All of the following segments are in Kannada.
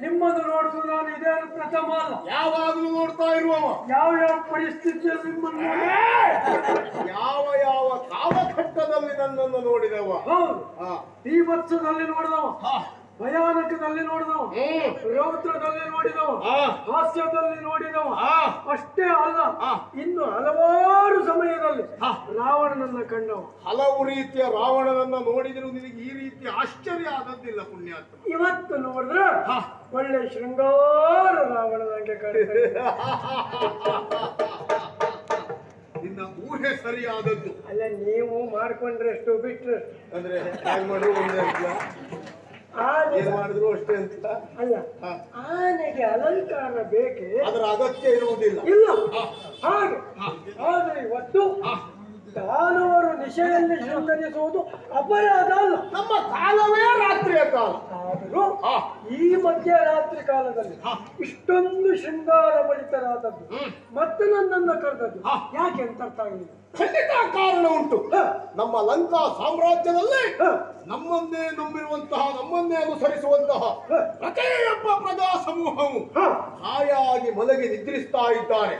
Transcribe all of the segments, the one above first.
ನಿಮ್ಮನ್ನು ನೋಡುದು ನಾನು ಇದೇನು ಪ್ರಥಮ ಅಲ್ಲ. ಯಾವಾಗಲೂ ನೋಡ್ತಾ ಇರುವವ. ಯಾವ ಯಾವ ಪರಿಸ್ಥಿತಿಯಲ್ಲಿ ನಿಮ್ಮನ್ನು ಯಾವ ಯಾವ ಕಾಲಘಟ್ಟದಲ್ಲಿ ನನ್ನನ್ನು ನೋಡಿದವ. ಹೌದು, ಈ ವರ್ಷದಲ್ಲಿ ನೋಡಿದವ, ಭಯಾನಕದಲ್ಲಿ ನೋಡಿದವ, ರೌದ್ರದಲ್ಲಿ ನೋಡಿದವ, ಹಾಸ್ಯದಲ್ಲಿ ನೋಡಿದವ. ಅಷ್ಟೇ ಅಲ್ಲ, ಇನ್ನು ಹಲವಾರು ಸಮಯದಲ್ಲಿ ರಾವಣನನ್ನ ಕಂಡವ. ಹಲವು ರೀತಿಯ ರಾವಣನನ್ನ ನೋಡಿದ್ರು ನಿನಗೆ ಈ ರೀತಿ ಆಶ್ಚರ್ಯ ಆದದ್ದಿಲ್ಲ ಪುಣ್ಯಾತ್ಮ. ಇವತ್ತು ನೋಡಿದ್ರೆ ಒಳ್ಳೆ ಶೃಂಗಾರ ರಾವಣನಂಗೆ ಕಾಣ್ತದೆ. ನಿನ್ನ ಊಹೆ ಸರಿಯಾದದ್ದು. ಅಲ್ಲ, ನೀವು ಮಾಡ್ಕೊಂಡ್ರೆ ಎಷ್ಟು ಬಿಟ್ರೆ ಅಂದ್ರೆ ಮಾಡಿದ್ರು ಒಂದೇ ಏನ್ ಮಾಡಿದ್ರು ಅಷ್ಟೇ ಅಂತ ಅಲ್ಲ. ಆನೆಗೆ ಅಲಂಕಾರ ಬೇಕೆ, ಅದರ ಅಗತ್ಯ ಇರುವುದಿಲ್ಲ. ಇಲ್ಲ ಹಾಗೆ. ಆದ್ರೆ ಇವತ್ತು ದಾನವರು ನಿಶೆಯಲ್ಲಿ ಶೃಂಗರಿಸುವುದು ಅಪರಾಧ ಅಲ್ಲ. ನಮ್ಮ ಕಾಲವೇ ರಾತ್ರಿಯ ಕಾಲ. ಆದರೂ ಈ ಮಧ್ಯರಾತ್ರಿ ಕಾಲದಲ್ಲಿ ಇಷ್ಟೊಂದು ಶೃಂಗಾರ ಬಳಿತರಾದದ್ದು ಮತ್ತೆ ನನ್ನನ್ನು ಕರೆದದ್ದು ಯಾಕೆ ಅಂತ ಅರ್ಥ ಆಗಲಿಲ್ಲ. ಖಂಡಿತ ಕಾರಣ ಉಂಟು. ನಮ್ಮ ಲಂಕಾ ಸಾಮ್ರಾಜ್ಯದಲ್ಲಿ ನಮ್ಮನ್ನೇ ನಂಬಿರುವಂತಹ, ನಮ್ಮನ್ನೇ ಅನುಸರಿಸುವಂತಹ ಪ್ರತಿಯೊಬ್ಬ ಪ್ರಜಾ ಸಮೂಹವು ಹಾಯಾಗಿ ಮಲಗಿ ನಿದ್ರಿಸ್ತಾ ಇದ್ದಾರೆ.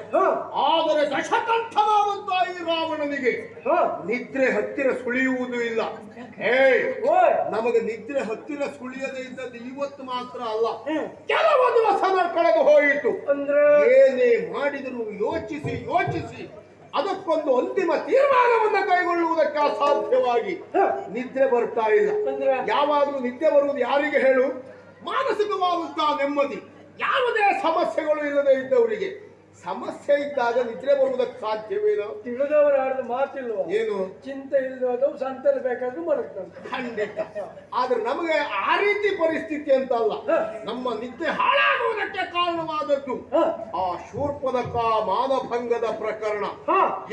ಆದರೆ ದಶಕಂಠನಾದಂತಹ ಈ ರಾವಣನಿಗೆ ನಿದ್ರೆ ಹತ್ತಿರ ಸುಳಿಯುವುದು ಇಲ್ಲ. ನಮಗೆ ನಿದ್ರೆ ಹತ್ತಿರ ಸುಳಿಯದೇ ಇದ್ದದ್ದು ಇವತ್ತು ಮಾತ್ರ ಅಲ್ಲ, ಕೆಲವು ದಿವಸ ಕಳೆದು ಹೋಯಿತು. ಅಂದ್ರೆ ಏನೇ ಮಾಡಿದರೂ ಯೋಚಿಸಿ ಯೋಚಿಸಿ ಅದಕ್ಕೊಂದು ಅಂತಿಮ ತೀರ್ಮಾನವನ್ನ ಕೈಗೊಳ್ಳುವುದಕ್ಕೆ ಅಸಾಧ್ಯವಾಗಿ ನಿದ್ರೆ ಬರ್ತಾ ಇಲ್ಲ. ಯಾವಾಗಲೂ ನಿದ್ದೆ ಬರುವುದು ಯಾರಿಗೆ ಹೇಳು? ಮಾನಸಿಕವಾದಂತಹ ನೆಮ್ಮದಿ, ಯಾವುದೇ ಸಮಸ್ಯೆಗಳು ಇಲ್ಲದೆ ಇದ್ದವರಿಗೆ. ಸಮಸ್ಯೆ ಇದ್ದಾಗ ನಿದ್ರೆ ಬರುವುದಕ್ಕೆ ಸಾಧ್ಯವೇನೋ? ತಿಳಿದವರು ಆಡಿದ ಮಾತಿಲ್ವ? ಏನು ಚಿಂತೆ ಇಲ್ಲದವು ಸಂತಲ್ಲಿ ಬೇಕಾದ್ರೂ ಮಲಗ್ತಂತೆ. ಖಂಡಿತ. ಆದ್ರೆ ನಮಗೆ ಆ ರೀತಿ ಪರಿಸ್ಥಿತಿ ಅಂತ ಅಲ್ಲ, ನಮ್ಮ ನಿದ್ದೆ ಹಾಳಾಗುವುದಕ್ಕೆ ಕಾರಣವಾದದ್ದು ಆ ಶೂರ್ಪನಖ ಮಾನಭಂಗದ ಪ್ರಕರಣ.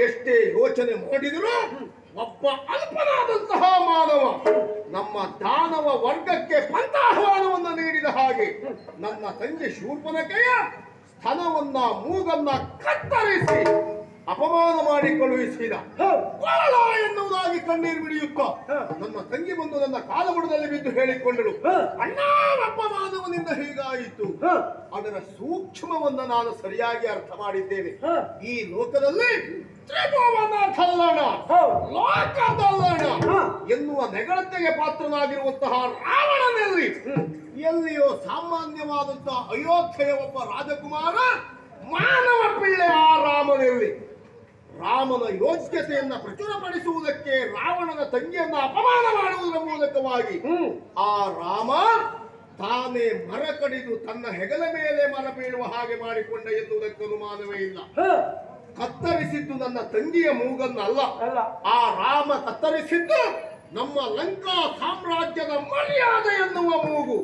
ಎಷ್ಟೇ ಯೋಚನೆ ಮಾಡಿದರೂ ಒಬ್ಬ ಅಲ್ಪನಾದಂತಹ ಮಾನವ ನಮ್ಮ ದಾನವ ವರ್ಗಕ್ಕೆ ಪಂಥಾಹ್ವಾನವನ್ನು ನೀಡಿದ ಹಾಗೆ ನನ್ನ ತಂಗಿ ಶೂರ್ಪನಖೆಯ ಸ್ತನವನ್ನ ಮೂಗನ್ನ ಕತ್ತರಿಸಿ ಅಪಮಾನ ಮಾಡಿ ಕಳುಹಿಸಿದ. ಎನ್ನುವುದಾಗಿ ಕಣ್ಣೀರು ಬಿಡಿಯುತ್ತ ನನ್ನ ತಂಗಿ ಬಂದು ನನ್ನ ಕಾಲಬುಡದಲ್ಲಿ ಬಿದ್ದು ಹೇಳಿಕೊಂಡಳು, ಅಣ್ಣ ಅಪಮಾನವನಿಂದ ಹೀಗಾಯಿತು. ಅದರ ಸೂಕ್ಷ್ಮವನ್ನ ನಾನು ಸರಿಯಾಗಿ ಅರ್ಥ ಮಾಡಿದ್ದೇನೆ. ಈ ಲೋಕದಲ್ಲಿ ತ್ರಿಭುವನ ಕಲ್ಲಣ, ಲೋಕದಲ್ಲಣ ಎನ್ನುವ ನೆಗಳತೆಗೆ ಪಾತ್ರನಾಗಿರುವಂತಹ ರಾವಣನಲ್ಲಿ ಎಲ್ಲಿಯೋ ಸಾಮಾನ್ಯವಾದಂತಹ ಅಯೋಧ್ಯೆಯ ಒಬ್ಬ ರಾಜಕುಮಾರ ಮಾನವ ಪಿಳ್ಳೆ ಆ ರಾಮನಲ್ಲಿ. ರಾಮನ ಯೋಗ್ಯತೆಯನ್ನ ಪ್ರಚುರಪಡಿಸುವುದಕ್ಕೆ ರಾವಣನ ತಂಗಿಯನ್ನ ಅಪಮಾನ ಮಾಡುವುದರ ಮೂಲಕವಾಗಿ ಆ ರಾಮ ತಾನೇ ಮರ ಕಡಿದು ತನ್ನ ಹೆಗಲ ಮೇಲೆ ಮರ ಬೀಳುವ ಹಾಗೆ ಮಾಡಿಕೊಂಡ ಎನ್ನುವುದಕ್ಕೆ ಅನುಮಾನವೇ ಇಲ್ಲ. ಕತ್ತರಿಸಿದ್ದು ನನ್ನ ತಂಗಿಯ ಮೂಗನ್ನ ಅಲ್ಲ, ಆ ರಾಮ ಕತ್ತರಿಸಿದ್ದು ನಮ್ಮ ಲಂಕಾ ಸಾಮ್ರಾಜ್ಯದ ಮರ್ಯಾದೆ ಎನ್ನುವ ಮೂಗು.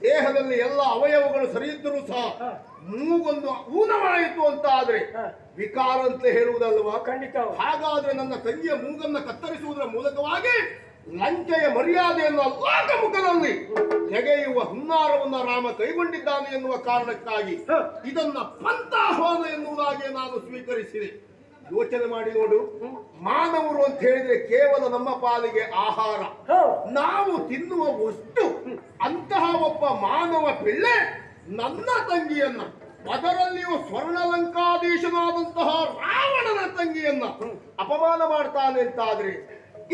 ದೇಹದಲ್ಲಿ ಎಲ್ಲ ಅವಯವಗಳು ಸರಿಯಿದ್ದರೂ ಸಹ ಮೂಗೊಂದು ಊನವಾಯಿತು ಅಂತ ಆದ್ರೆ ವಿಕಾರ ಅಂತ ಹೇಳುವುದಲ್ವಾ? ಖಂಡಿತ. ಹಾಗಾದ್ರೆ ನನ್ನ ತಂಗಿಯ ಮೂಗನ್ನ ಕತ್ತರಿಸುವುದರ ಮೂಲಕವಾಗಿ ಲಂಕೆಯ ಮರ್ಯಾದೆಯನ್ನು ಲೋಕಮುಖದಲ್ಲಿ ತೆಗೆಯುವ ಹುನ್ನಾರವನ್ನ ರಾಮ ಕೈಗೊಂಡಿದ್ದಾನೆ ಎನ್ನುವ ಕಾರಣಕ್ಕಾಗಿ ಇದನ್ನ ಪಂಥಾಹ್ವಾನ ಎನ್ನುವುದಾಗಿ ನಾನು ಸ್ವೀಕರಿಸಿದೆ. ಯೋಚನೆ ಮಾಡಿ ನೋಡು, ಮಾನವರು ಅಂತ ಹೇಳಿದ್ರೆ ಕೇವಲ ನಮ್ಮ ಪಾಲಿಗೆ ಆಹಾರ, ನಾವು ತಿನ್ನುವ ವಸ್ತು. ಅಂತಹ ಒಬ್ಬ ಮಾನವ ಪಿಳ್ಳೆ ನನ್ನ ತಂಗಿಯನ್ನ, ಅದರಲ್ಲಿಯೂ ಸ್ವರ್ಣಲಂಕಾಧೀಶನಾದಂತಹ ರಾವಣನ ತಂಗಿಯನ್ನ ಅಪಮಾನ ಮಾಡ್ತಾನೆ ಅಂತಾದ್ರೆ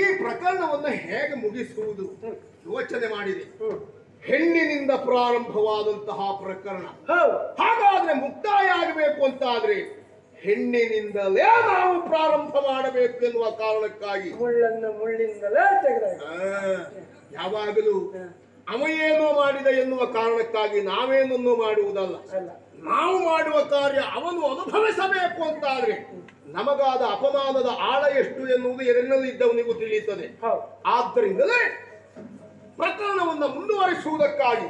ಈ ಪ್ರಕರಣವನ್ನ ಹೇಗೆ ಮುಗಿಸುವುದು? ಯೋಚನೆ ಮಾಡಿದೆ. ಹೆಣ್ಣಿನಿಂದ ಪ್ರಾರಂಭವಾದಂತಹ ಪ್ರಕರಣ, ಹಾಗಾದ್ರೆ ಮುಕ್ತಾಯ ಆಗಬೇಕು ಅಂತಾದ್ರೆ ಹೆಣ್ಣಿನಿಂದಲೇ ನಾವು ಪ್ರಾರಂಭ ಮಾಡಬೇಕು ಎನ್ನುವ ಕಾರಣಕ್ಕಾಗಿ ಮುಳ್ಳಿಂದಲೇ ಯಾವಾಗಲೂ ಅವ ಏನೋ ಮಾಡಿದ ಎನ್ನುವ ಕಾರಣಕ್ಕಾಗಿ ನಾವೇನನ್ನು ಮಾಡುವುದಲ್ಲ. ನಾವು ಮಾಡುವ ಕಾರ್ಯ ಅವನು ಅನುಭವಿಸಬೇಕು ಅಂತಾದ್ರೆ ನಮಗಾದ ಅಪಮಾನದ ಆಳ ಎಷ್ಟು ಎನ್ನುವುದು ಎದರಲ್ಲಿ ಇದ್ದವನಿಗೂ ತಿಳಿಯುತ್ತದೆ. ಆದ್ದರಿಂದಲೇ ಪ್ರಕರಣವನ್ನು ಮುಂದುವರಿಸುವುದಕ್ಕಾಗಿ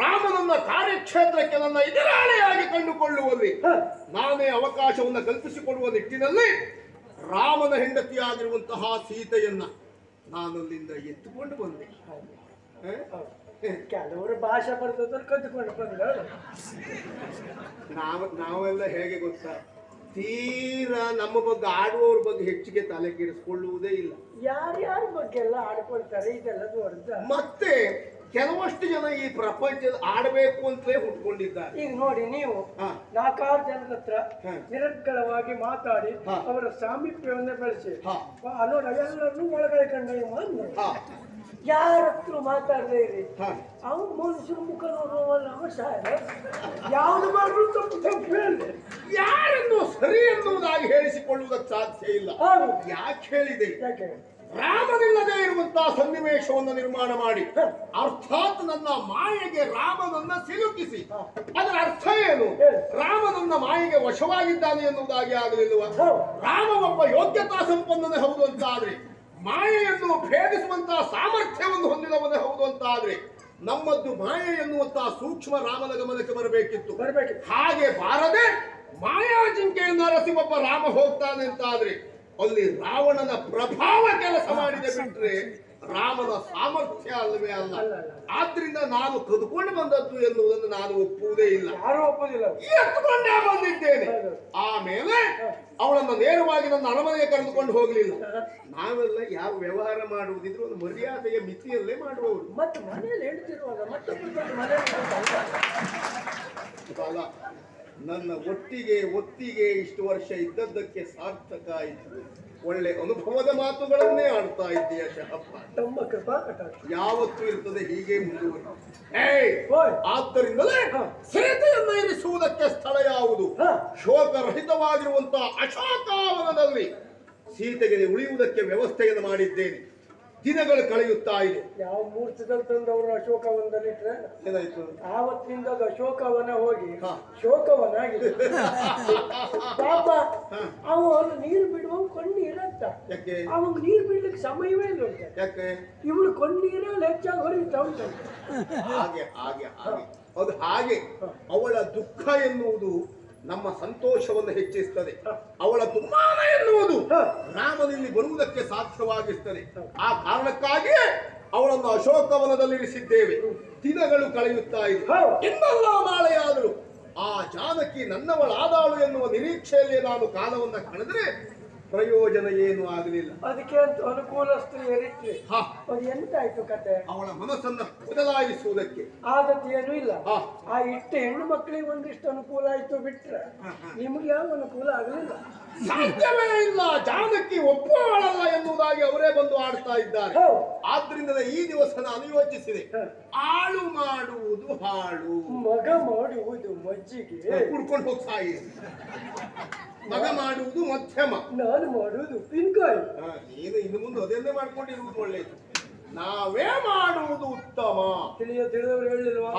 ರಾಮನನ್ನ ಕಾರ್ಯಕ್ಷೇತ್ರಕ್ಕೆ ನನ್ನ ಎದುರಾಳಿಯಾಗಿ ಕಂಡುಕೊಳ್ಳುವಲ್ಲಿ ನಾನೇ ಅವಕಾಶವನ್ನು ಕಲ್ಪಿಸಿಕೊಡುವ ನಿಟ್ಟಿನಲ್ಲಿ ರಾಮನ ಹೆಂಡತಿಯಾಗಿರುವಂತಹ ಸೀತೆಯನ್ನ ನಾನಲ್ಲಿಂದ ಎತ್ತುಕೊಂಡು ಬಂದೆ. ಕೆಲವರು ಭಾಷೆ ಬರ್ತದ್ರು ಕದ್ದುಕೊಂಡು ಬಂದವರು. ನಾವೆಲ್ಲ ಹೇಗೆ ಗೊತ್ತಾ, ತೀರಾ ನಮ್ಮ ಬಗ್ಗೆ ಆಡುವವ್ರ ಬಗ್ಗೆ ಹೆಚ್ಚಿಗೆ ತಲೆ ಕೆಡಿಸ್ಕೊಳ್ಳುವುದೇ ಇಲ್ಲ. ಯಾರ್ಯಾರ ಬಗ್ಗೆ ಎಲ್ಲ ಆಡ್ಕೊಳ್ತಾರೆ, ಇದೆಲ್ಲ ದೊಡ್ಡ. ಮತ್ತೆ ಕೆಲವಷ್ಟು ಜನ ಈ ಪ್ರಪಂಚದ ಆಡಬೇಕು ಅಂತಲೇ ಹುಟ್ಕೊಂಡಿದ್ದಾರೆ. ಈಗ ನೋಡಿ, ನೀವು 4-6 ಜನದ ಹತ್ರ ನಿರರ್ಗಳವಾಗಿ ಮಾತಾಡಿ ಅವರ ಸಾಮೀಪ್ಯವನ್ನೇ ಬೆಳೆಸಿ ನೋಡಿ, ಎಲ್ಲರನ್ನೂ ಒಳಗಡೆ ಕಂಡ ಯಾರ ಹತ್ರ ಮಾತಾಡದೇ ಇರಿ. ಅವ ಮನುಷ್ಯರ ಮುಖ ನೋಡುವಲ್ಲ, ಅವ ಸಾಯ ಯಾವ್ದು ಮಾಡಿದ್ರು ತಪ್ಪು ತಪ್ಪು ಹೇಳಿದೆ. ಯಾರನ್ನು ಸರಿ ಎನ್ನುವುದಾಗಿ ಹೇಳಿಸಿಕೊಳ್ಳುವುದಕ್ಕೆ ಸಾಧ್ಯ ಇಲ್ಲ. ಯಾಕೆ ಹೇಳಿದೆ? ಯಾಕೆ ರಾಮನಿಲ್ಲದೆ ಇರುವಂತಹ ಸನ್ನಿವೇಶವನ್ನು ನಿರ್ಮಾಣ ಮಾಡಿ ಅರ್ಥಾತ್ ನನ್ನ ಮಾಯೆಗೆ ರಾಮನನ್ನ ಸಿಲುಕಿಸಿ, ಅದರ ಅರ್ಥ ಏನು? ರಾಮನನ್ನ ಮಾಯೆಗೆ ವಶವಾಗಿದ್ದಾನೆ ಎನ್ನುವುದಾಗಿ ಆಗಲಿಲ್ವ? ರಾಮ ಒಬ್ಬ ಯೋಗ್ಯತಾ ಸಂಪನ್ನನೇ ಹೌದು ಅಂತ ಆದ್ರೆ, ಮಾಯೆಯನ್ನು ಭೇದಿಸುವಂತಹ ಸಾಮರ್ಥ್ಯವನ್ನು ಹೊಂದಿದವನೇ ಹೌದು ಅಂತ ಆದ್ರೆ, ನಮ್ಮದ್ದು ಮಾಯೆ ಎನ್ನುವಂತಹ ಸೂಕ್ಷ್ಮ ರಾಮನ ಗಮನಕ್ಕೆ ಬರಬೇಕಿತ್ತು. ಹಾಗೆ ಬಾರದೆ ಮಾಯಾಜಿಂಕೆಯನ್ನು ಅರಸಿ ಒಬ್ಬ ರಾಮ ಹೋಗ್ತಾನೆ ಅಂತ ಆದ್ರೆ, ಅಲ್ಲಿ ರಾವಣನ ಪ್ರಭಾವ ಕೆಲಸ ಮಾಡಿದೆ ಬಿಟ್ರೆ ರಾಮನ ಸಾಮರ್ಥ್ಯ ಅಲ್ಲವೇ ಅಲ್ಲ. ಆದ್ರಿಂದ ನಾನು ಕದ್ಕೊಂಡು ಬಂದದ್ದು ಎನ್ನುವುದನ್ನು ನಾನು ಒಪ್ಪುವುದೇ ಇಲ್ಲ. ಯಾರು ಒಪ್ಪುವುದಿಲ್ಲ. ಎತ್ತುಕೊಂಡೇ ಬಂದಿದ್ದೇನೆ. ಆಮೇಲೆ ಅವಳನ್ನು ನೇರವಾಗಿ ನನ್ನ ಅರಮನೆಗೆ ಕರೆದುಕೊಂಡು ಹೋಗಲಿಲ್ಲ. ನಾವೆಲ್ಲ ಯಾವ ವ್ಯವಹಾರ ಮಾಡುವುದಿದ್ರು ಒಂದು ಮರ್ಯಾದೆಯ ಮಿತಿಯಲ್ಲೇ ಮಾಡುವವರು. ಮತ್ತೆ ಮನೆಯಲ್ಲಿ ಹೇಳ್ತಿರುವಾಗ ಅಲ್ಲ, ನನ್ನ ಒಟ್ಟಿಗೆ ಇಷ್ಟು ವರ್ಷ ಇದ್ದದ್ದಕ್ಕೆ ಸಾರ್ಥಕ ಆಯಿತು. ಒಳ್ಳೆ ಅನುಭವದ ಮಾತುಗಳನ್ನೇ ಆಡ್ತಾ ಇದ್ದೀಯ ಶಹಪ್ಪ. ಯಾವತ್ತೂ ಇರ್ತದೆ ಹೀಗೆ ಮುಂದುವರಿ. ಆದ್ದರಿಂದಲೇ ಸೀತೆಯನ್ನು ಇರಿಸುವುದಕ್ಕೆ ಸ್ಥಳ ಯಾವುದು? ಶೋಕರಹಿತವಾಗಿರುವಂತಹ ಅಶೋಕಾವನದಲ್ಲಿ ಸೀತೆಗೆ ಉಳಿಯುವುದಕ್ಕೆ ವ್ಯವಸ್ಥೆಯನ್ನು ಮಾಡಿದ್ದೇನೆ. ದಿನಗಳು ಕಳೆಯುತ್ತಾ ಇದೆ. ಯಾವ ಮುಹೂರ್ತದಲ್ಲಿ ತಂದು ಅವರು ಅಶೋಕವನದಲ್ಲಿ ಇಟ್ರೆ ಏನಾಯ್ತು? ಆವತ್ತಿನಿಂದ ಅದು ಅಶೋಕವನ ಹೋಗಿ ಶೋಕವನ ಆಗಿದೆ. ಪಾಪ ಅವನು ನೀರು ಬಿಡುವ ಕಣ್ಣೀರಂತ. ಯಾಕೆ? ಅವಾಗ ನೀರು ಬಿಡ್ಲಿಕ್ಕೆ ಸಮಯವೇ ಇಲ್ಲ. ಯಾಕೆ? ಇವಳು ಕಣ್ಣೀರಲ್ಲಿ ಹೆಚ್ಚಾಗಿ ಹೊರಿತಾ ಉಂಟು. ಹಾಗೆ ಹಾಗೆ ಹಾಗೆ ಅದು ಹಾಗೆ. ಅವಳ ದುಃಖ ಎನ್ನುವುದು ನಮ್ಮ ಸಂತೋಷವನ್ನು ಹೆಚ್ಚಿಸುತ್ತದೆ. ಅವಳ ದುಮ್ಮಾನ ಎನ್ನುವುದು ರಾಮನಲ್ಲಿ ಬರುವುದಕ್ಕೆ ಸಾಧ್ಯವಾಗಿರುತ್ತದೆ. ಆ ಕಾರಣಕ್ಕಾಗಿಯೇ ಅವಳನ್ನು ಅಶೋಕವನದಲ್ಲಿರಿಸಿದ್ದೇವೆ. ದಿನಗಳು ಕಳೆಯುತ್ತಾ ಇದೆ. ಇನ್ನೆಲ್ಲ ನಾಳೆಯಾದರೂ ಆ ಜಾನಕಿ ನನ್ನವಳಾದಾಳು ಎನ್ನುವ ನಿರೀಕ್ಷೆಯಲ್ಲಿ ನಾನು ಕಾಲವನ್ನು ಕಳೆದರೆ ಪ್ರಯೋಜನ ಏನು ಆಗಲಿಲ್ಲ. ಅದಕ್ಕೆ ಅಂತ ಅನುಕೂಲ ಸ್ತ್ರೀಯರಿಟ್ರಿ. ಅದು ಎಂತಾಯ್ತು ಕತೆ? ಅವಳ ಮನಸ್ಸನ್ನ ಬದಲಾಯಿಸುವುದಕ್ಕೆ ಆದದ್ದು ಏನೂ ಇಲ್ಲ. ಆ ಇಟ್ಟ ಹೆಣ್ಣು ಮಕ್ಕಳಿಗೆ ಒಂದಿಷ್ಟು ಅನುಕೂಲ ಆಯ್ತು ಬಿಟ್ರೆ ನಿಮ್ಗೆ ಯಾವ ಅನುಕೂಲ ಆಗಲಿಲ್ಲ. ಸಾಧ್ಯವೇ ಇಲ್ಲ. ಜಾನಕಿ ಒಪ್ಪುವಳಲ್ಲ ಎನ್ನುವುದಾಗಿ ಅವರೇ ಬಂದು ಆಡ್ತಾ ಇದ್ದಾರೆ. ಆದ್ರಿಂದ ಈ ದಿವಸ ನಾನು ಯೋಚಿಸಿದೆ, ಆಳು ಮಾಡುವುದು ಹಾಳು, ಮಗ ಮಾಡುವುದು ಮಜ್ಜಿಗೆ. ಕುಡ್ಕೊಂಡು ಹೋಗ್ತಾಯಿ. ಮಗ ಮಾಡುವುದು ಮಧ್ಯಮ, ನಾನು ಮಾಡುವುದು ಉಪ್ಪಿನಕಾಯಿ. ನೀನು ಇನ್ನು ಮುಂದೆ ಅದನ್ನೇ ಮಾಡ್ಕೊಂಡಿರುವುದು ಒಳ್ಳೆಯದು. ನಾವೇ ಮಾಡುವುದು ಉತ್ತಮ. ತಿಳಿದವರು ಹೇಳಿಲ್ವಾ,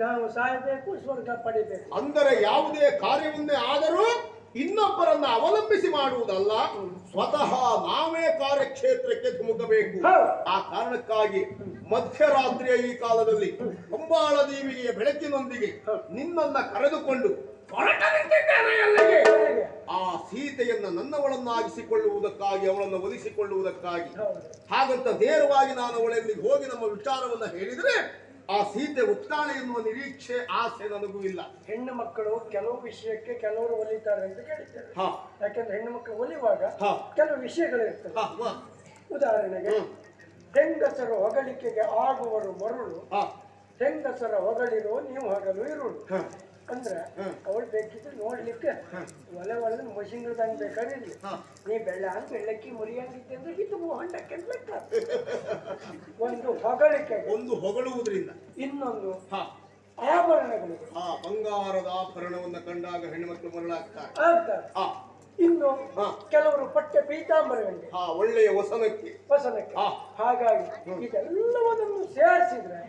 ನಾವು ಸಾಯಬೇಕು ಸ್ವರ್ಗ ಪಡಿಬೇಕು. ಅಂದರೆ ಯಾವುದೇ ಕಾರ್ಯವನ್ನೇ ಆದರೂ ಇನ್ನೊಬ್ಬರನ್ನ ಅವಲಂಬಿಸಿ ಮಾಡುವುದಲ್ಲ, ಸ್ವತಃ ನಾವೇ ಕಾರ್ಯಕ್ಷೇತ್ರಕ್ಕೆ ಧುಮುಕಬೇಕು. ಆ ಕಾರಣಕ್ಕಾಗಿ ಮಧ್ಯರಾತ್ರಿಯ ಈ ಕಾಲದಲ್ಲಿ ಹೊಂಬಾಳ ದೇವಿಗೆಯ ಬೆಳಕಿನೊಂದಿಗೆ ನಿನ್ನನ್ನ ಕರೆದುಕೊಂಡು ಆ ಸೀತೆಯನ್ನ ನನ್ನವಳನ್ನಾಗಿಸಿಕೊಳ್ಳುವುದಕ್ಕಾಗಿ, ಅವಳನ್ನು ಒಲಿಸಿಕೊಳ್ಳುವುದಕ್ಕಾಗಿ. ಹಾಗಂತ ನೇರವಾಗಿ ನಾನು ಅವಳಲ್ಲಿ ಹೋಗಿ ನಮ್ಮ ವಿಚಾರವನ್ನ ಹೇಳಿದ್ರೆ ಆ ಸೀತೆ ಉತ್ತಾಳೆ ಎನ್ನುವ ನಿರೀಕ್ಷೆ, ಆಸೆ ನನಗೂ ಇಲ್ಲ. ಹೆಣ್ಣು ಮಕ್ಕಳು ಕೆಲವು ವಿಷಯಕ್ಕೆ ಕೆಲವರು ಒಲಿತಾರೆ ಅಂತ ಕೇಳಿದ್ದಾರೆ. ಯಾಕಂದ್ರೆ ಹೆಣ್ಣು ಮಕ್ಕಳು ಒಲಿಯುವಾಗ ಕೆಲವು ವಿಷಯಗಳಿರ್ತವೆ. ಉದಾಹರಣೆಗೆ, ಹೆಂಗಸರ ಹೊಗಳಿಕೆಗೆ ಆಗುವರು ಮರುಳು, ಹೆಂಗಸರ ಹೊಗಳಿರೋ ನೀವು ಹಗಲು ಇರುಳು. ಅಂದ್ರೆ ಅವಳು ಬೇಕಿದ್ರೆ ನೋಡ್ಲಿಕ್ಕೆ ಒಲೆ ಒಳಗೆ ಮಷಿನ್ಗಳಂಗ್ ಬೇಕಾಗಿರ್ಲಿ, ನೀ ಬೆಳ್ಳಕ್ಕಿ ಮುರಿಯಂಗಿದ್ದೆ ಅಂದ್ರೆ ಇದು ಹೊಂಡಕ್ಕೆ ಲೆಕ್ಕ. ಒಂದು ಹೊಗಳಿಕೆ, ಒಂದು ಹೊಗಳುವುದರಿಂದ. ಇನ್ನೊಂದು ಆಭರಣಗಳು. ಬಂಗಾರದ ಆಭರಣವನ್ನು ಕಂಡಾಗ ಹೆಣ್ಣುಮಕ್ಕಳು ಮರಳಾಗ್ತಾರೆ. ಇನ್ನು ಕೆಲವರು ಪಟ್ಟೆ ಪೀತಾಂಬರಗಳಿಗೆ, ಒಳ್ಳೆಯ ವಸನಕ್ಕೆ. ಹಾಗಾಗಿ ಇದೆಲ್ಲವನ್ನನ್ನು ಸೇರಿಸಿದ್ರೆ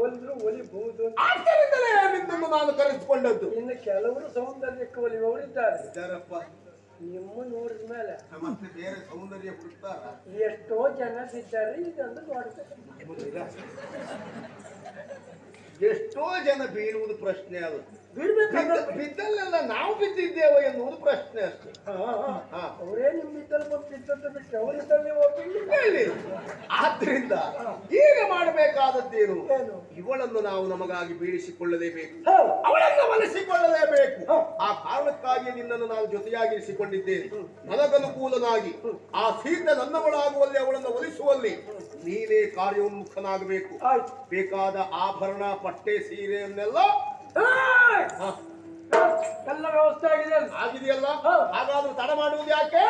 ಒಂದು ಒಲಿಬಹುದು. ಆದ್ದರಿಂದಲೇ ನಿನ್ನನ್ನು ನಾನು ಕರೆದುಕೊಂಡದ್ದು. ಇನ್ನು ಕೆಲವರು ಸೌಂದರ್ಯಕ್ಕೆ ಒಲಿಯುವವರು ಇದ್ದಾರೆ. ನಿಮ್ಮ ನೋಡಿದ ಮೇಲೆ ಮತ್ತೆ ಬೇರೆ ಸೌಂದರ್ಯ ಹುಡುಕ್ತಾರ ಎಷ್ಟೋ ಜನ ಬಿದ್ದಾರೆ ಇದೊಂದು ನೋಡ್ತಾರೆ. ಎಷ್ಟೋ ಜನ ಬೀಳುವುದು ಪ್ರಶ್ನೆ ಅದು. ಬೀಳ್ಬೇಕಾದ್ರೆ ಬಿದ್ದಲ್ಲೆಲ್ಲ ನಾವು ಬಿದ್ದಿದ್ದೇವೆ ಎನ್ನುವುದು ಪ್ರಶ್ನೆ ಅಷ್ಟೇ. ಅವರೇ ನಿಮ್ ಬಿದ್ದಲ್ಲಿ ಬಂದು ಬಿದ್ದದ್ದು ಬಿಟ್ಟು ಅವರಿದ್ದಲ್ಲಿ ಹೋಗಿ. ಆದ್ರಿಂದ ಈಗ ಮಾಡಬೇಕಾದದ್ದೇನು? ಏನು? ಇವಳನ್ನು ನಾವು ನಮಗಾಗಿ ಬೀಳಿಸಿಕೊಳ್ಳಲೇಬೇಕು, ಹೌದು. ಅವಳನ್ನು ಒಲಿಸಿಕೊಳ್ಳಲೇಬೇಕು. ಆ ಕಾರಣಕ್ಕಾಗಿ ನಿನ್ನನ್ನು ನಾನು ಜೊತೆಯಾಗಿರಿಸಿಕೊಂಡಿದ್ದೇನೆ. ನನಗನುಕೂಲನಾಗಿ ಆ ಸೀತೆ ನನ್ನವಳಾಗುವಲ್ಲಿ ಅವಳನ್ನು ಒಲಿಸುವಲ್ಲಿ ನೀನೇ ಕಾರ್ಯೋನ್ಮುಖನಾಗಬೇಕು. ಬೇಕಾದ ಆಭರಣ, ಪಟ್ಟೆ, ಸೀರೆಯನ್ನೆಲ್ಲ ಎಲ್ಲ ವ್ಯವಸ್ಥೆ ಆಗಿದೆ ಆಗಿದೆಯಲ್ಲ. ಹಾಗಾದ್ರೂ ತಡ ಮಾಡುವುದು ಯಾಕೆ?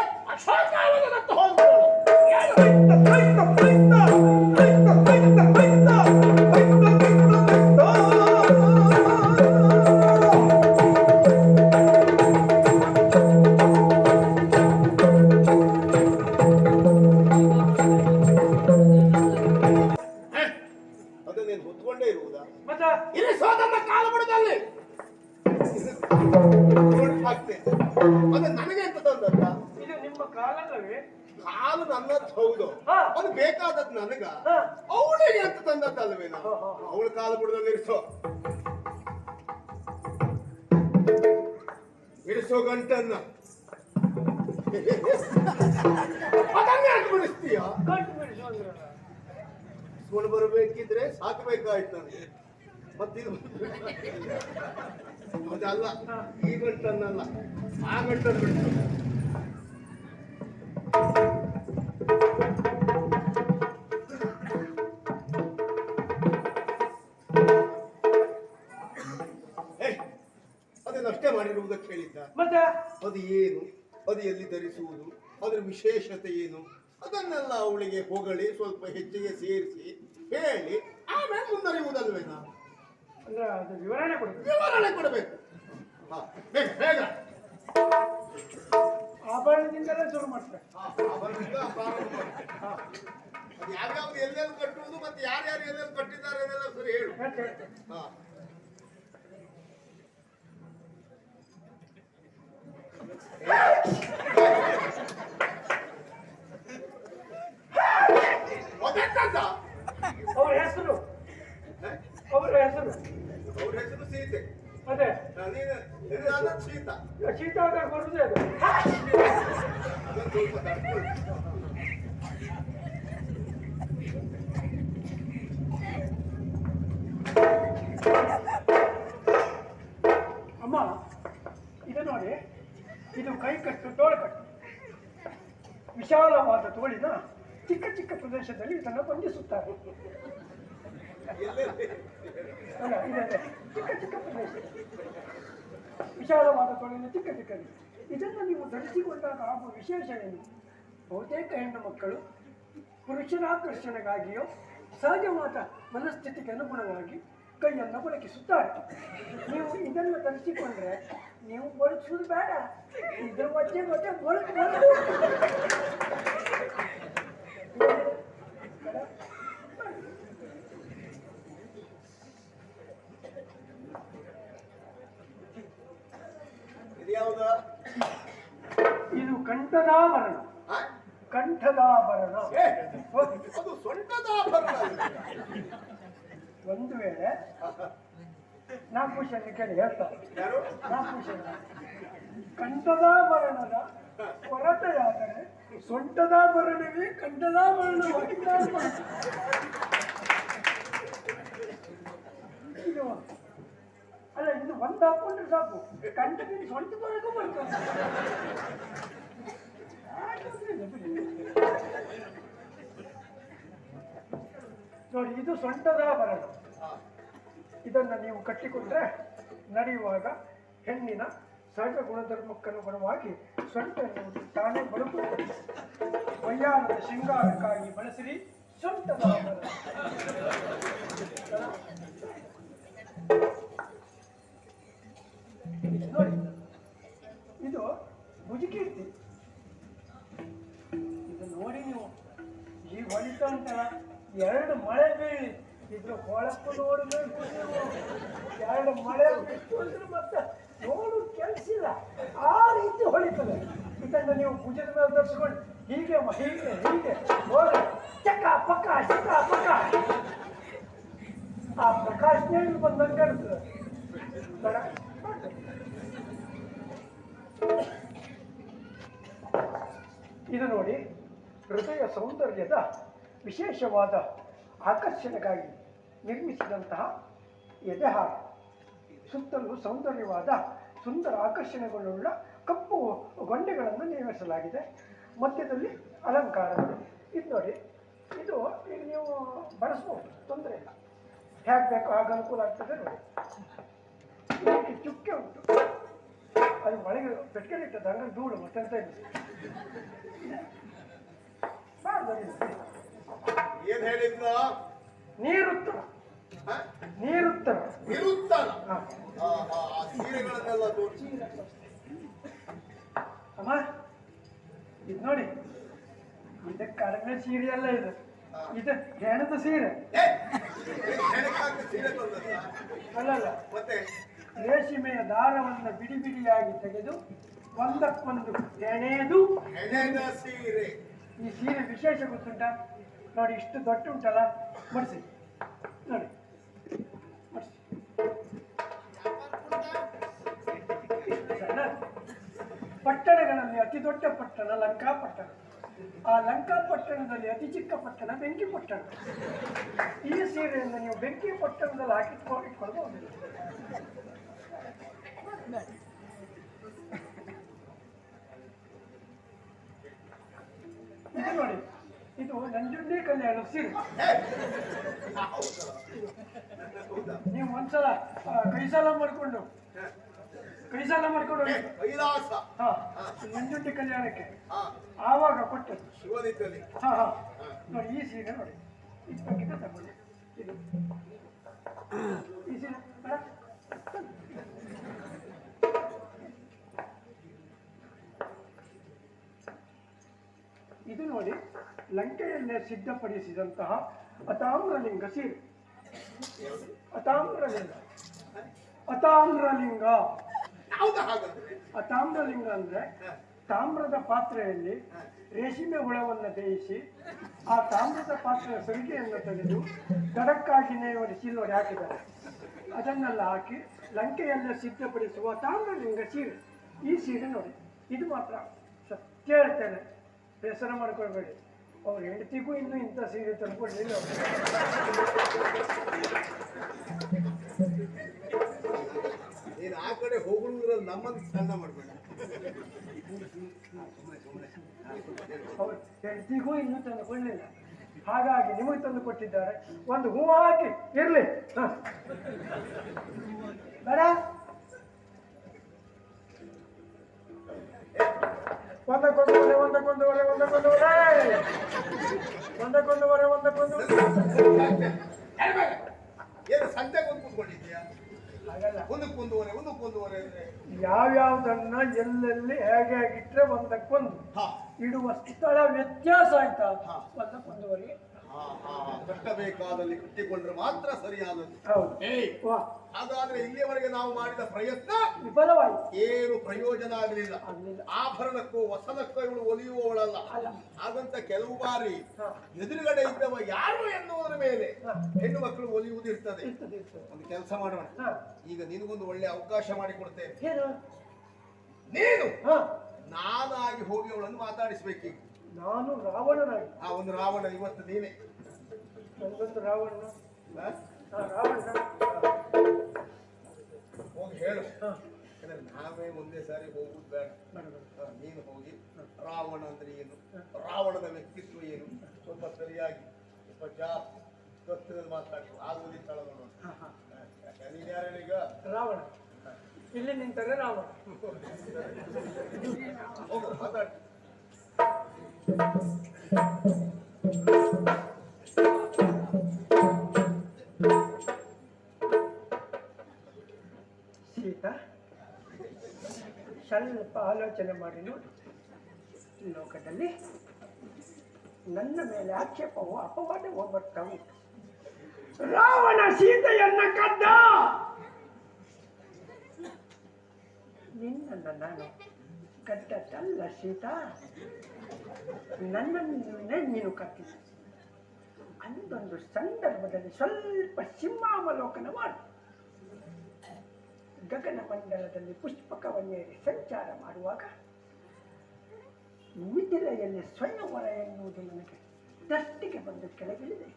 ಅದನ್ನೇನು ಹೊತ್ಕೊಂಡೇ ಇರುವುದಾ? ಮತ್ತೆ ಇರಿಸೋದನ್ನ ಕಾಲು ಬಿಡದಲ್ಲಿ ಹಾಕ್ತೇನೆ. ಅದು ನನಗೆ ಅಂತ ತಂದಲ್ಲ. ಇದು ನಿಮ್ಮ ಕಾಲಲ್ಲವೇ? ಕಾಲು ನನ್ನದ್ದು ಹೌದು, ಅದು ಬೇಕಾದದ್ದು ನನಗ. ಅವಳಿಗೆ ಅಂತ ತಂದದ್ದಲ್ವೇನ? ಅವಳು ಕಾಲು ಬಿಡದಲ್ಲಿ ಇರಿಸೋ ಗಂಟನ್ನ ಅದನ್ನೇ ಅಂತ ಬಿಡಿಸ್ತೀಯ? ಇಸ್ಕೊಂಡು ಬರಬೇಕಿದ್ರೆ ಸಾಕಬೇಕಾಯ್ತು ನನಗೆ. ಮತ್ತಿದು ಅದಲ್ಲ, ಈ ಗಂಟನ್ನಲ್ಲ, ಆ ಗಂಟನ್ನು ಬಿಟ್ಟು ಅದನ್ನಷ್ಟೇ ಮಾಡಿರುವುದಕ್ಕೆ ಹೇಳಿದ್ದ. ಮತ್ತೆ ಅದು ಏನು, ಅದು ಎಲ್ಲಿ ಧರಿಸುವುದು, ಅದರ ವಿಶೇಷತೆ ಏನು, ಅದನ್ನೆಲ್ಲ ಅವಳಿಗೆ ಹೊಗಳಿ ಸ್ವಲ್ಪ ಹೆಚ್ಚಿಗೆ ಸೇರಿಸಿ ಹೇಳಿ ಆಮೇಲೆ ಮುಂದುವರಿಯುವುದಲ್ವೇನಾ? ಅಂದ್ರೆ ಅದು ವಿವರಣೆ ಕೊಡಬೇಕು. ವಿವರಣೆ ಕೊಡಬೇಕು. ಬೇಗ ಬೇಗ ಆಭರಣದಿಂದಲೇ ಶುರು ಮಾಡ್ತಾರೆ. ಯಾವ್ಯಾವ್ದು ಎಲ್ಲೆಲ್ಲಿ ಕಟ್ಟುವುದು ಮತ್ತೆ ಯಾರ್ಯಾರು ಎಲ್ಲೆಲ್ಲಿ ಕಟ್ಟಿದ್ದಾರೆ ಅದೆಲ್ಲ ಸರಿ ಹೇಳು. ಅವ್ರ ಹೆಸರು ಅವ್ರ ಹೆಸರು ಅವ್ರ ಹೆಸರು ಸೀತೆ. ಅದೇ ಶೀತ ಶೀತ ಆದಾಗ ಬರುದೇ ಅದು. ಸ್ವಲ್ಪ ತಡ್ಕೊಳ್ಳಿ. ಅಮ್ಮ ಇದು ನೋಡಿ, ಇದು ಕೈ ಕಟ್ಟು, ತೋಳು ಕಟ್ಟು. ವಿಶಾಲವಾದ ತೋಳಿನ ಚಿಕ್ಕ ಚಿಕ್ಕ ಪ್ರದೇಶದಲ್ಲಿ ಇದನ್ನು ಬಂಧಿಸುತ್ತಾರೆ. ಅಲ್ಲ ಇದೆ ಚಿಕ್ಕ ಚಿಕ್ಕ ಪ್ರದೇಶ, ವಿಶಾಲವಾದ ತೋಳಿನ ಚಿಕ್ಕ ಚಿಕ್ಕದು. ಇದನ್ನು ನೀವು ಧರಿಸಿಕೊಂಡಾಗ ಆಗುವ ವಿಶೇಷ ಏನು? ಬಹುತೇಕ ಹೆಣ್ಣು ಮಕ್ಕಳು ಪುರುಷರಾಕರ್ಷಣೆಗಾಗಿಯೋ ಸಹಜವಾದ ಮನಸ್ಥಿತಿಗೆ ಅನುಗುಣವಾಗಿ ಕೈಯನ್ನು ಬಳಕಿಸುತ್ತಾರೆ. ನೀವು ಇದನ್ನು ಧರಿಸಿಕೊಂಡ್ರೆ ನೀವು ಬಳಸುವುದು ಬೇಡ, ಇದ್ರ ಮಧ್ಯೆ ಮತ್ತೆ ಬಳಸಬಹುದು. ಇದು ಕಂಠದಾಭರಣ. ಕಂಠದಾಭರಣ ಅದು ಸೊಂಟದಾಭರಣ. ಒಂದು ವೇಳೆ ನಾಗಭೂಷಣ ಕೇಳಿ ಹೇಳ್ತಾರೆ, ನಾಗಭೂಷಣ ಕಂಠದಾಭರಣದ ಕೊರತೆಯಾದರೆ ಸೊಂಟದಾಭರಣವೇ ಕಂಠದಾಭರಣವಾಗಿ ಇದು ಅಲ್ಲ, ಇದು ಒಂದು ಹಾಕೊಂಡ್ರೆ ಸಾಕು, ಕಂಠದಿಂದ ಸೊಂಟದವರೆಗೂ ಬರ್ತದೆ. ನೋಡಿ, ಇದು ಸೊಂಟದಾಭರಣ. ಇದನ್ನು ನೀವು ಕಟ್ಟಿಕೊಂಡ್ರೆ ನಡೆಯುವಾಗ ಹೆಣ್ಣಿನ ಸಹಜ ಗುಣಧರ್ಮಕ್ಕನುಗುಣವಾಗಿ ಸೊಂಟ ತಾನೇ ಬರುತ್ತದೆ. ವಯ್ಯಾರದ ಶೃಂಗಾರಕ್ಕಾಗಿ ಬಳಸಿರಿ ಸೊಂಟದಾಭರಣ. ನೋಡಿ, ಇದು ಭುಜಕೀರ್ತಿ. ಇದು ನೋಡಿ ನೀವು, ಈ ಹೊಳಿತ ಉಂಟಲ್ಲ, 2 ಮಳೆ ಬೀಳಿ ಇದ್ರ ಹೊಳಪು ನೋಡಬೇಕು ನೀವು. 2 ಮಳೆ ಬಿಟ್ಟು ಅಂದ್ರೆ ಮತ್ತೆ ನೋಡು ಕೆಲಸಿಲ್ಲ, ಆ ರೀತಿ ಹೊಳಿತದೆ. ಇದನ್ನು ನೀವು ಭುಜದ ಮೇಲೆ ಧರಿಸ್ಕೊಂಡು ಹೀಗೆ ಹೀಗೆ ಹೀಗೆ ಹೋಗ ಚಕ್ಕ ಪಕ್ಕ ಚಕ್ಕ ಪಕ್ಕ ಆ ಪ್ರಕಾಶನೇ ಬಂದಂಗೆ ಕಾಣ್ತದೆ. ಇದು ನೋಡಿ, ಹೃದಯ ಸೌಂದರ್ಯದ ವಿಶೇಷವಾದ ಆಕರ್ಷಣೆಗಾಗಿ ನಿರ್ಮಿಸಿದಂತಹ ಎದೆಹಾರ. ಸುತ್ತಲೂ ಸೌಂದರ್ಯವಾದ ಸುಂದರ ಆಕರ್ಷಣೆಗಳುಳ್ಳ ಕಪ್ಪು ಗೊಂಡೆಗಳನ್ನು ನೇಮಿಸಲಾಗಿದೆ. ಮಧ್ಯದಲ್ಲಿ ಅಲಂಕಾರಗಳು. ಇದು ನೋಡಿ, ಇದು ಈಗ ನೀವು ಬಳಸ್ಬೋದು, ತೊಂದರೆ ಇಲ್ಲ. ಹೇಗೆ ಬೇಕು ಆಗ ಅನುಕೂಲ ಆಗ್ತದೆ ನೋಡಿ. ಇದಕ್ಕೆ ಚುಕ್ಕೆ ಉಂಟು, ಅದು ಒಳಗೆ ಪೆಟ್ಟಿಗೆ ಇಟ್ಟದ್ದು, ಹಂಗಾಗಿ ಧೂಳು ಮತ್ತೆಂತ ಇಲ್ಲ. ಏನ್ ಹೇಳಿದ್ನ? ನೀರುತ್ತರ ನೀರುತ್ತರ ನಿರುತ್ತರ ಸೀರೆಗಳನ್ನೆಲ್ಲ ತೋರಿಸಿ. ಅಮ್ಮ ಇದು ನೋಡಿ, ಇದು ಕಡಿಮೆ ಸೀರೆ ಅಲ್ಲ, ಇದು ಹೆಣದ ಸೀರೆ ಅಲ್ಲಲ್ಲ. ಮತ್ತೆ ರೇಷ್ಮೆಯ ದಾರವನ್ನು ಬಿಡಿ ಬಿಡಿಯಾಗಿ ತೆಗೆದು ಒಂದಕ್ಕೊಂದು ಹೆಣೆದು ಹೆಣೆದ ಸೀರೆ. ಈ ಸೀರೆ ವಿಶೇಷ ಗೊತ್ತುಂಟಾ? ನೋಡಿ, ಇಷ್ಟು ದೊಡ್ಡ ಉಂಟಲ್ಲ, ಮಡಿಸಿ ನೋಡಿ, ಮಡಿಸಿ. ಪಟ್ಟಣಗಳಲ್ಲಿ ಅತಿ ದೊಡ್ಡ ಪಟ್ಟಣ ಲಂಕಾಪಟ್ಟಣ. ಆ ಲಂಕಾಪಟ್ಟಣದಲ್ಲಿ ಅತಿ ಚಿಕ್ಕ ಪಟ್ಟಣ ಬೆಂಕಿಪಟ್ಟಣ. ಈ ಸೀರೆಯನ್ನು ನೀವು ಬೆಂಕಿ ಪಟ್ಟಣದಲ್ಲಿ ಇಟ್ಕೊಳ್ಬಹುದು. ಇದು ನೋಡಿ, ಇದು ನಂಜುಂಡಿ ಕಲ್ಯಾಣ ಸೀರೆ. ನೀವು ಒಂದ್ಸಲ ಕೈಸಾಲ ಮಾಡ್ಕೊಂಡು ಕೈಲಾಸ ನಂಜುಂಡಿ ಕಲ್ಯಾಣಕ್ಕೆ ಆವಾಗ ಕೊಟ್ಟದ್ದು ಶಿವನಿದ್ದಲ್ಲಿ. ನೋಡಿ, ಈ ಸೀರೆ ನೋಡಿ, ಇದಕ್ಕಿಂತ ತಗೊಳ್ಳಿ. ಇದು ಈ ಸೀರೆ ಇದು ನೋಡಿ, ಲಂಕೆಯಲ್ಲೇ ಸಿದ್ಧಪಡಿಸಿದಂತಹ ಅತಾಮ್ರಲಿಂಗ ಸೀರೆ. ಅತಾಮ್ರಲಿಂಗ ಅತಾಮ್ರಲಿಂಗ ಅತಾಮ್ರಲಿಂಗ ಅಂದ್ರೆ ತಾಮ್ರದ ಪಾತ್ರೆಯಲ್ಲಿ ರೇಷ್ಮೆ ಹುಳವನ್ನು ಬೇಯಿಸಿ ಆ ತಾಮ್ರದ ಪಾತ್ರೆಯ ಸರಿಗೆಯನ್ನು ತೆಗೆದು ದಡಕ್ಕಾಗಿ ನೇವರಿ ಸಿಲ್ವರಿ ಹಾಕಿದ್ದಾರೆ. ಅದನ್ನೆಲ್ಲ ಹಾಕಿ ಲಂಕೆಯಲ್ಲೇ ಸಿದ್ಧಪಡಿಸುವ ತಾಮ್ರಲಿಂಗ ಸೀರೆ. ಈ ಸೀರೆ ನೋಡಿ, ಇದು ಮಾತ್ರ ಸತ್ಯ ಹೇಳ್ತೇನೆ, ಬೇಸರ ಮಾಡ್ಕೊಳ್ಬೇಡಿ. ಅವ್ರ ಹೆಂಡತಿಗೂ ಇನ್ನೂ ಇಂಥ ಸೀರೆ ತಂದ್ಕೊಡ್ಲಿಲ್ಲ. ನೀನು ಆ ಕಡೆ ಹೋಗುವುದ್ರಲ್ಲಿ ನಮ್ಮನ್ನು ಸಣ್ಣ ಮಾಡಬೇಡ. ಅವ್ರ ಹೆಂಡತಿಗೂ ಇನ್ನೂ ತಂದುಕೊಳ್ಳಿಲ್ಲ, ಹಾಗಾಗಿ ನಿಮಗೆ ತಂದು ಕೊಟ್ಟಿದ್ದಾರೆ. ಒಂದು ಹೂವು ಹಾಕಿ ಇರ್ಲಿ. ಬೇಡ, ಒಂದಕ್ಕೊಂದುವರೆ ಒಂದಕ್ಕೊಂದುವರೆ ಒಂದಕ್ಕೊಂದುವರೆ ಒಂದಕ್ಕೊಂದುವರೆ ಒಂದಕ್ಕೊಂದು. ಏನು ಸಂತೆಗೆ ಒಂದು ಕೂತ್ಕೊಂಡಿದ್ಯಾ? ಹಾಗಲ್ಲ, ಒಂದಕ್ಕೊಂದುವರೆ ಅಂದ್ರೆ ಯಾವ್ಯಾವ್ದನ್ನ ಎಲ್ಲೆಲ್ಲಿ ಹೇಗೆ ಆಗಿಟ್ರೆ ಒಂದಕ್ಕೊಂದು ಇಡುವ ಸ್ಥಳ ವ್ಯತ್ಯಾಸ ಆಯ್ತಾ? ಒಂದಕ್ಕೊಂದುವರೆ ಕಟ್ಟಬೇಕಾದಲ್ಲಿ ಕಟ್ಟಿಕೊಂಡ್ರೆ ಮಾತ್ರ ಸರಿಯಾದದ್ದು. ಹಾಗಾದ್ರೆ ಇಲ್ಲಿಯವರೆಗೆ ನಾವು ಮಾಡಿದ ಪ್ರಯತ್ನ ವಿಫಲವಾಯಿತು, ಏನು ಪ್ರಯೋಜನ ಆಗಲಿಲ್ಲ. ಆಭರಣಕ್ಕೂ ವಸನಕ್ಕೂ ಇವಳು ಒಲಿಯುವವಳಲ್ಲ. ಹಾಗಂತ ಕೆಲವು ಬಾರಿ ಎದುರುಗಡೆ ಇದ್ದವ ಯಾರು ಎನ್ನುವುದರ ಮೇಲೆ ಹೆಣ್ಣು ಮಕ್ಕಳು ಒಲಿಯುವುದಿರ್ತದೆ. ಒಂದು ಕೆಲಸ ಮಾಡೋಣ, ಈಗ ನಿನಗೊಂದು ಒಳ್ಳೆ ಅವಕಾಶ ಮಾಡಿಕೊಡ್ತೇನೆ. ನೀನು ನಾನಾಗಿ ಹೋಗಿ ಅವಳನ್ನು ಮಾತಾಡಿಸ್ಬೇಕೀಗ. ನಾನು ರಾವಣನಾಗಿ? ಒಂದು ರಾವಣ ಇವತ್ತು ನೀನೆ. ನನಗೊಂದು ರಾವಣ ರಾವಣ ಹೋಗಿ ಹೇಳು. ನಾವೇ ಒಂದೇ ಸಾರಿ ಹೋಗುದು ಬೇಡ. ನೀನು ಹೋಗಿ ರಾವಣ ಅಂದ್ರೆ ಏನು, ರಾವಣನ ವ್ಯಕ್ತಿತ್ವ ಏನು, ಸ್ವಲ್ಪ ಸರಿಯಾಗಿ ಸ್ವಲ್ಪ ಜಾಸ್ತಿ ಗೊತ್ತಿರೋದು ಮಾತಾಡಿ ಆಗುವುದಿತ್ತಳ ನೋಡೋಣ. ನೀನು ಯಾರೇನೀಗ? ರಾವಣ. ಇಲ್ಲಿ ನಿಂತರೆ ರಾವಣ. ಹೋಗು ಮಾತಾಡಿ. ಸೀತಾ, ಸ್ವಲ್ಪ ಆಲೋಚನೆ ಮಾಡಿ ನೋಡಿ. ಲೋಕದಲ್ಲಿ ನನ್ನ ಮೇಲೆ ಆಕ್ಷೇಪವು ಅಪವಾದವೂ ಬರ್ತಾ ಉಂಟು. ರಾವಣ ಸೀತೆಯನ್ನ ಕದ್ದ, ನಿನ್ನನ್ನು ನಾನು ಕದ್ದದ್ದಲ್ಲ ಸೀತಾ, ನನ್ನನ್ನೇ ನೀನು ಕದ್ದಿದ್ದ. ಅಂದೊಂದು ಸಂದರ್ಭದಲ್ಲಿ ಸ್ವಲ್ಪ ಸಿಂಹಾವಲೋಕನ ಮಾಡು. ಗಗನ ಮಂಡಲದಲ್ಲಿ ಪುಷ್ಪಕವನ್ನೇರಿ ಸಂಚಾರ ಮಾಡುವಾಗ ಮಿಥಿಲೆಯಲ್ಲಿ ಸ್ವಯಂವರ ಎನ್ನುವುದು ನನಗೆ ದೃಷ್ಟಿಗೆ ಬಂದು ಕೆಳಗಿಳಿದೆ.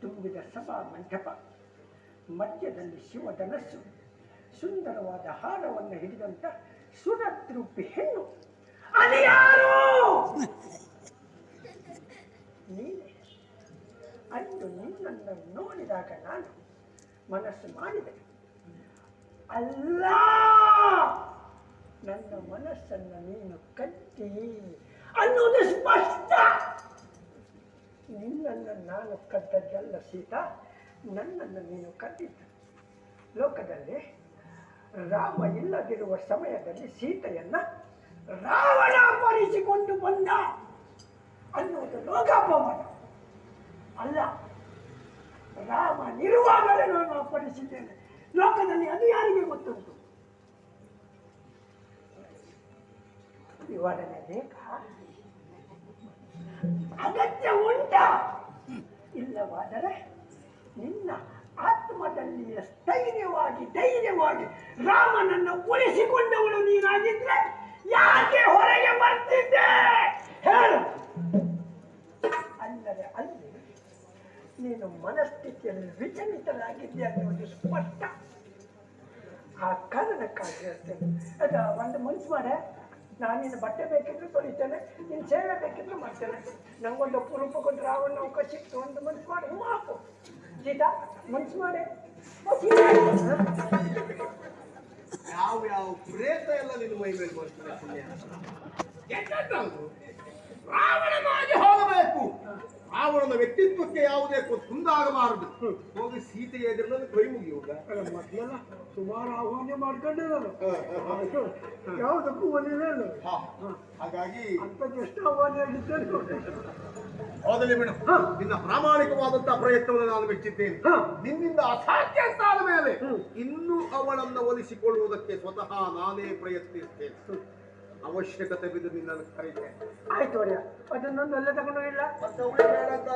ತುಂಬಿದ ಸಭಾ ಮಂಟಪ, ಮಧ್ಯದಲ್ಲಿ ಶಿವಧನಸ್ಸು, ಸುಂದರವಾದ ಹಾರವನ್ನು ಹಿಡಿದಂತ ಸುರದ್ರೂಪಿ ಹೆಣ್ಣು. ಅದು ಯಾರು? ನೀನೆ. ಅಂದು ನಿನ್ನನ್ನು ನೋಡಿದಾಗ ನಾನು ಮನಸ್ಸು ಮಾಡಿದೆ, ಅಲ್ಲ, ನನ್ನ ಮನಸ್ಸನ್ನು ನೀನು ಕಟ್ಟಿ ಅನ್ನೋದು ಸ್ಪಷ್ಟ. ನಿನ್ನನ್ನು ನಾನು ಕದ್ದದ್ದಲ್ಲ ಸೀತಾ, ನನ್ನನ್ನು ನೀನು ಕದ್ದಿದ್ದ. ಲೋಕದಲ್ಲಿ ರಾಮ ಇಲ್ಲದಿರುವ ಸಮಯದಲ್ಲಿ ಸೀತೆಯನ್ನ ರಾವಣ ಅಪಹರಿಸಿಕೊಂಡು ಬಂದ ಅನ್ನುವುದು ಲೋಕಾಪಮಾನ ಅಲ್ಲ. ರಾಮನಿರುವಾಗಲೇ ನಾನು ಅಪಹರಿಸಿದ್ದೇನೆ. ಲೋಕದಲ್ಲಿ ಅದು ಯಾರಿಗೆ ಗೊತ್ತುಂಟು? ವಿವರಣೆ ಬೇಕಾ? ಅಗತ್ಯ ಉಂಟಾ? ಇಲ್ಲವಾದರೆ ನಿನ್ನ ಆತ್ಮದಲ್ಲಿ ಧೈರ್ಯವಾಗಿ ರಾಮನನ್ನು ಉಳಿಸಿಕೊಂಡವಳು ನೀನಾಗಿದ್ರೆ ಯಾಕೆ ಹೊರಗೆ ಬರ್ತಿದ್ದೆ ಹೇಳು. ಅಲ್ಲದೆ ಅಲ್ಲಿ ನೀನು ಮನಸ್ಥಿತಿಯಲ್ಲಿ ವಿಚಲಿತರಾಗಿದ್ದೆ ಅನ್ನೋದು ಸ್ಪಷ್ಟ. ಆ ಕಾರಣಕ್ಕಾಗಿ ಹೇಳ್ತೇನೆ, ಅದ ಒಂದು ಮನ್ಸು ಮಾಡೆ, ನಾನಿನ್ನು ಬಟ್ಟೆ ಬೇಕಿದ್ರು ತೊಳಿತೇನೆ, ನಿನ್ನ ಸೇವೆ ಬೇಕಿದ್ರು ಮಾಡ್ತೇನೆ. ನಂಗೊಂದು ರೂಪ ಕೊಟ್ಟರೆ ಅವನ್ನ ಅವಕಾಶ ಸಿಕ್ತು, ಒಂದು ಮನ್ಸು ಮಾಡಿ ಹಾಕು ಸೀತಾ, ಮನ್ಸು ಮಾಡೆ. ಯಾವ ಪ್ರೇತ ಎಲ್ಲ ನಿನ್ನ ಮೈ ಮೇಲೆ ಬರ್ತಾರೆ. ರಾವಣನಾಗಿ ಹೋಗಬೇಕು. ರಾವಣನ ವ್ಯಕ್ತಿತ್ವಕ್ಕೆ ಯಾವುದೇ ಕುಂದಾಗಬಾರದು. ಹೋಗಿ ಸೀತೆಯ ಎದುರಿನಲ್ಲಿ ಕೈ ಮುಗಿಯುವಾಗ ಮೊದಲೆಲ್ಲ ಸುಮಾರು ಆಹ್ವಾನ ಮಾಡ್ಕೊಂಡೆ ನಾನು, ಯಾವುದಕ್ಕೂ ಒಲಿಲ್ಲ. ಹಾಗಾಗಿ ಅಂಥದ್ದೆಷ್ಟು ಆಹ್ವಾನ ಆಗಿದ್ದೇನೆ. ಹೋಗಲಿ ಬಿಡು, ನಿನ್ನ ಪ್ರಾಮಾಣಿಕವಾದಂತಹ ಪ್ರಯತ್ನವನ್ನು ನಾನು ಮೆಚ್ಚಿದ್ದೇನೆ. ನಿನ್ನಿಂದ ಅಸಾಧ್ಯ ಅಂತ ಆದ ಮೇಲೆ ಇನ್ನೂ ಅವಳನ್ನು ಒಲಿಸಿಕೊಳ್ಳುವುದಕ್ಕೆ ಸ್ವತಃ ನಾನೇ ಪ್ರಯತ್ನಿಸ್ತೇನೆ. ಅವಶ್ಯಕತೆ ಬಿದ್ದು ನಿನ್ನನ್ನು ಕರೀತೇನೆ. ಆಯ್ತು ಒಡೆಯ, ಅದನ್ನೊಂದು ಎಲ್ಲ ತಗೊಂಡು ಇಲ್ಲ. ಮತ್ತೆ ಬೇಡ ಅಂತ